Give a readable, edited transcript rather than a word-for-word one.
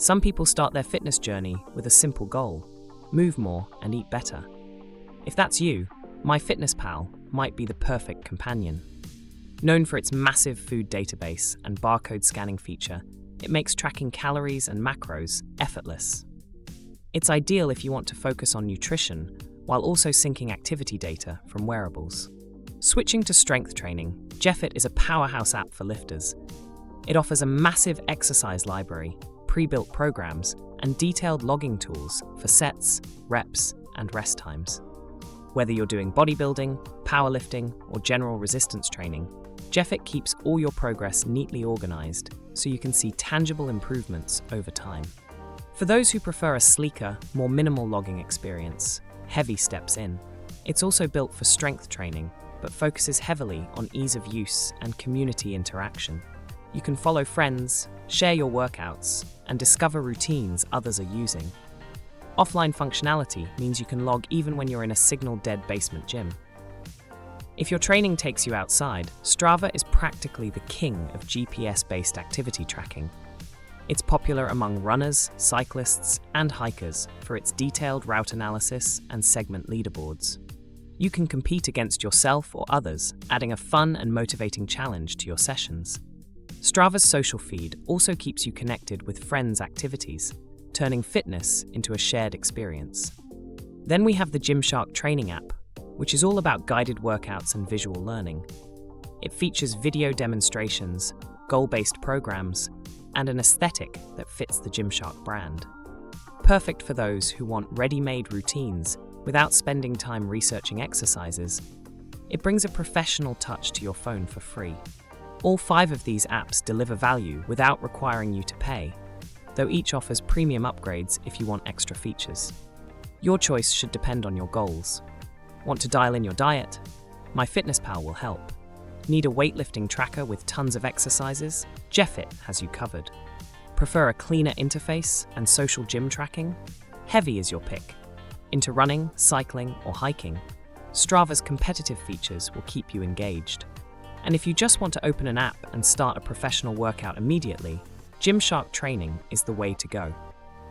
Some people start their fitness journey with a simple goal: move more and eat better. If that's you, MyFitnessPal might be the perfect companion. Known for its massive food database and barcode scanning feature, it makes tracking calories and macros effortless. It's ideal if you want to focus on nutrition while also syncing activity data from wearables. Switching to strength training, Jeffit is a powerhouse app for lifters. It offers a massive exercise library, pre-built programs, and detailed logging tools for sets, reps, and rest times. Whether you're doing bodybuilding, powerlifting, or general resistance training, Jeffit keeps all your progress neatly organized so you can see tangible improvements over time. For those who prefer a sleeker, more minimal logging experience, Heavy steps in. It's also built for strength training, but focuses heavily on ease of use and community interaction. You can follow friends, share your workouts, and discover routines others are using. Offline functionality means you can log even when you're in a signal-dead basement gym. If your training takes you outside, Strava is practically the king of GPS-based activity tracking. It's popular among runners, cyclists, and hikers for its detailed route analysis and segment leaderboards. You can compete against yourself or others, adding a fun and motivating challenge to your sessions. Strava's social feed also keeps you connected with friends' activities, turning fitness into a shared experience. Then we have the Gymshark training app, which is all about guided workouts and visual learning. It features video demonstrations, goal-based programs, and an aesthetic that fits the Gymshark brand. Perfect for those who want ready-made routines without spending time researching exercises, it brings a professional touch to your phone for free. All 5 of these apps deliver value without requiring you to pay, though each offers premium upgrades if you want extra features. Your choice should depend on your goals. Want to dial in your diet? MyFitnessPal will help. Need a weightlifting tracker with tons of exercises? Jeffit has you covered. Prefer a cleaner interface and social gym tracking? Heavy is your pick. Into running, cycling, or hiking? Strava's competitive features will keep you engaged. And if you just want to open an app and start a professional workout immediately, Gymshark Training is the way to go.